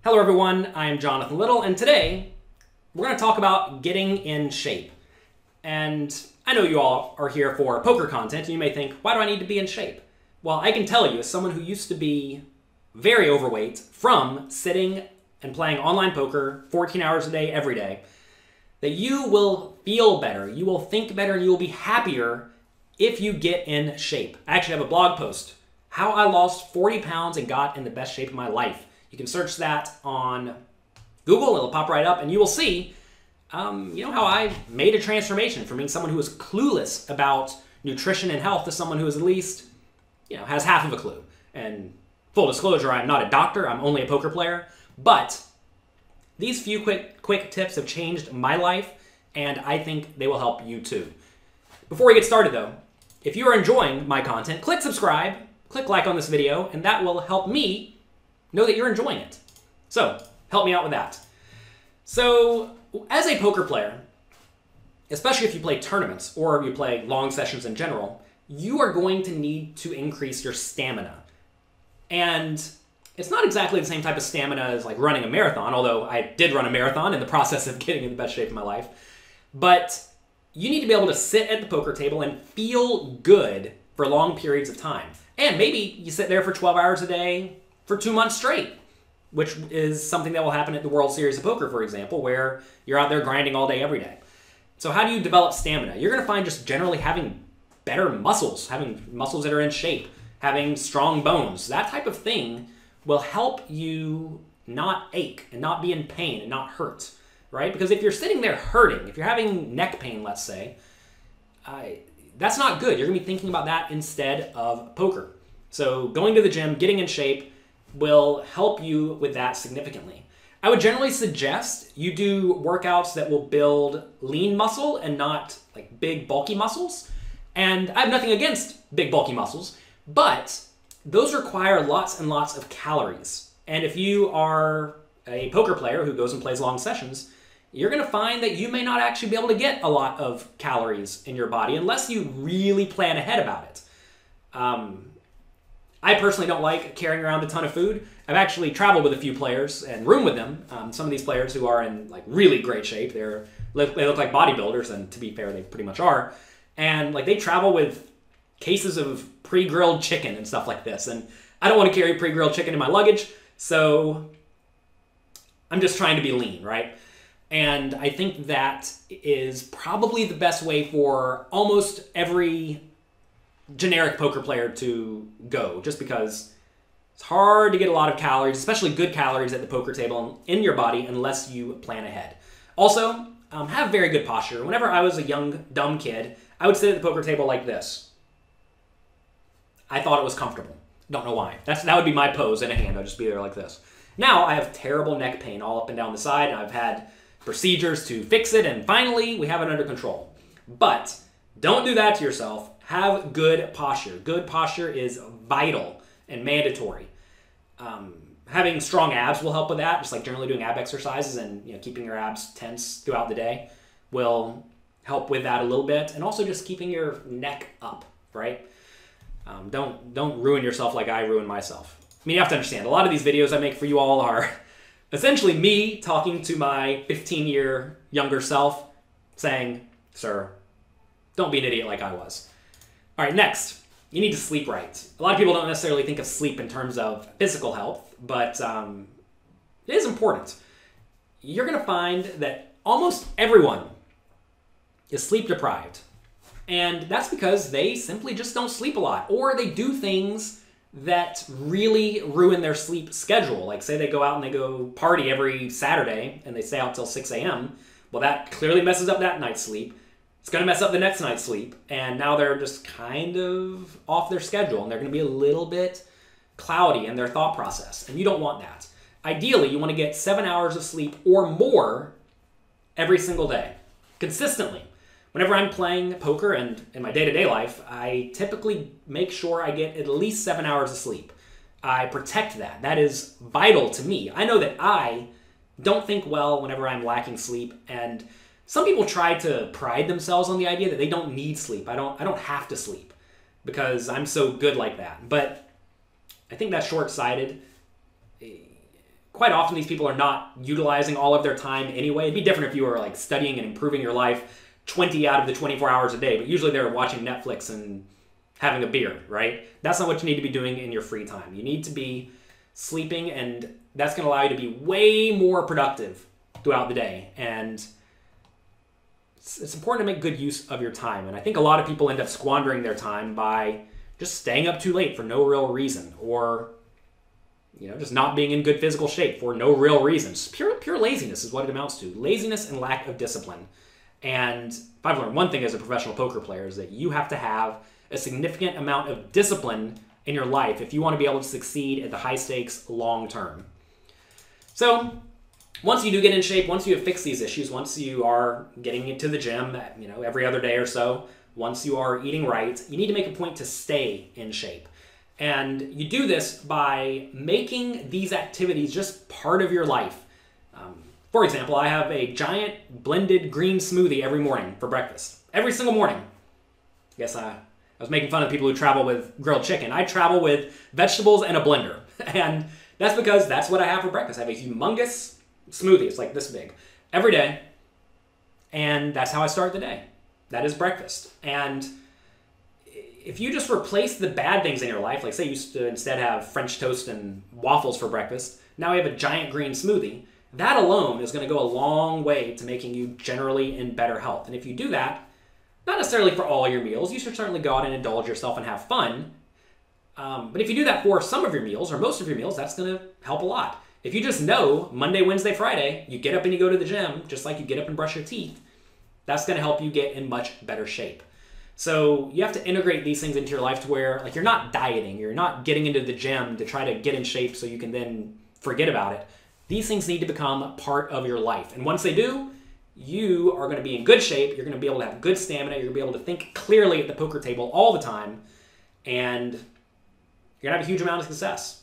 Hello everyone, I am Jonathan Little, and today we're going to talk about getting in shape. And I know you all are here for poker content, and you may think, why do I need to be in shape? Well, I can tell you, as someone who used to be very overweight from sitting and playing online poker 14 hours a day, every day, that you will feel better, you will think better, and you will be happier if you get in shape. I actually have a blog post, how I lost 40 pounds and got in the best shape of my life. You can search that on Google, it'll pop right up, and you will see how I made a transformation from being someone who was clueless about nutrition and health to someone who is at least, has half of a clue. And full disclosure, I'm not a doctor, I'm only a poker player, but these few quick tips have changed my life, and I think they will help you too. Before we get started though, if you are enjoying my content, click subscribe, click like on this video, and that will help me know that you're enjoying it. So, help me out with that. So, as a poker player, especially if you play tournaments or you play long sessions in general, you are going to need to increase your stamina. And it's not exactly the same type of stamina as like running a marathon, although I did run a marathon in the process of getting in the best shape of my life. But you need to be able to sit at the poker table and feel good for long periods of time. And maybe you sit there for 12 hours a day, for 2 months straight, which is something that will happen at the World Series of Poker, for example, where you're out there grinding all day, every day. So how do you develop stamina? You're going to find just generally having better muscles, having muscles that are in shape, having strong bones. That type of thing will help you not ache and not be in pain and not hurt, right? Because if you're sitting there hurting, if you're having neck pain, let's say, that's not good. You're going to be thinking about that instead of poker. So going to the gym, getting in shape, will help you with that significantly. I would generally suggest you do workouts that will build lean muscle and not like big bulky muscles. And I have nothing against big bulky muscles, but those require lots and lots of calories. And if you are a poker player who goes and plays long sessions, you're going to find that you may not actually be able to get a lot of calories in your body unless you really plan ahead about it. I personally don't like carrying around a ton of food. I've actually traveled with a few players and roomed with them. Some of these players who are in like really great shape, they look like bodybuilders, and to be fair, they pretty much are. And like they travel with cases of pre-grilled chicken and stuff like this. And I don't want to carry pre-grilled chicken in my luggage, so I'm just trying to be lean, right? And I think that is probably the best way for almost every generic poker player to go, just because it's hard to get a lot of calories, especially good calories at the poker table in your body unless you plan ahead. Also, have very good posture. Whenever I was a young, dumb kid, I would sit at the poker table like this. I thought it was comfortable. Don't know why. That would be my pose in a hand. I'd just be there like this. Now I have terrible neck pain all up and down the side, and I've had procedures to fix it, and finally we have it under control. But don't do that to yourself. Have good posture. Good posture is vital and mandatory. Having strong abs will help with that, just like generally doing ab exercises and keeping your abs tense throughout the day will help with that a little bit. And also just keeping your neck up, right? Don't ruin yourself like I ruined myself. I mean, you have to understand, a lot of these videos I make for you all are essentially me talking to my 15-year younger self saying, sir, don't be an idiot like I was. All right, next, you need to sleep right. A lot of people don't necessarily think of sleep in terms of physical health, but it is important. You're going to find that almost everyone is sleep deprived. And that's because they simply just don't sleep a lot, or they do things that really ruin their sleep schedule. Like say they go out and they go party every Saturday and they stay out till 6 a.m. Well, that clearly messes up that night's sleep. It's going to mess up the next night's sleep, and now they're just kind of off their schedule, and they're going to be a little bit cloudy in their thought process, and you don't want that. Ideally, you want to get 7 hours of sleep or more every single day, consistently. Whenever I'm playing poker and in my day-to-day life, I typically make sure I get at least 7 hours of sleep. I protect that. That is vital to me. I know that I don't think well whenever I'm lacking sleep, and some people try to pride themselves on the idea that they don't need sleep. I don't have to sleep because I'm so good like that. But I think that's short-sighted. quite often these people are not utilizing all of their time anyway. It'd be different if you were like studying and improving your life 20 out of the 24 hours a day, but usually they're watching Netflix and having a beer, right? That's not what you need to be doing in your free time. You need to be sleeping, and that's going to allow you to be way more productive throughout the day. And it's important to make good use of your time. And I think a lot of people end up squandering their time by just staying up too late for no real reason, or just not being in good physical shape for no real reason. Just pure laziness is what it amounts to. Laziness and lack of discipline. And if I've learned one thing as a professional poker player is that you have to have a significant amount of discipline in your life if you want to be able to succeed at the high stakes long term. So once you do get in shape, once you have fixed these issues, once you are getting into the gym, every other day or so, once you are eating right, you need to make a point to stay in shape. And you do this by making these activities just part of your life. For example, I have a giant blended green smoothie every morning for breakfast. Every single morning. I guess I was making fun of people who travel with grilled chicken. I travel with vegetables and a blender. And that's because that's what I have for breakfast. I have a humongous smoothie. It's like this big. Every day. And that's how I start the day. That is breakfast. And if you just replace the bad things in your life, like say you used to instead have French toast and waffles for breakfast, now we have a giant green smoothie, that alone is going to go a long way to making you generally in better health. And if you do that, not necessarily for all your meals, you should certainly go out and indulge yourself and have fun. But if you do that for some of your meals or most of your meals, that's going to help a lot. If you just know Monday, Wednesday, Friday, you get up and you go to the gym, just like you get up and brush your teeth, that's going to help you get in much better shape. So you have to integrate these things into your life to where you're not dieting, you're not getting into the gym to try to get in shape so you can then forget about it. These things need to become part of your life. And once they do, you are going to be in good shape, you're going to be able to have good stamina, you're going to be able to think clearly at the poker table all the time, and you're going to have a huge amount of success.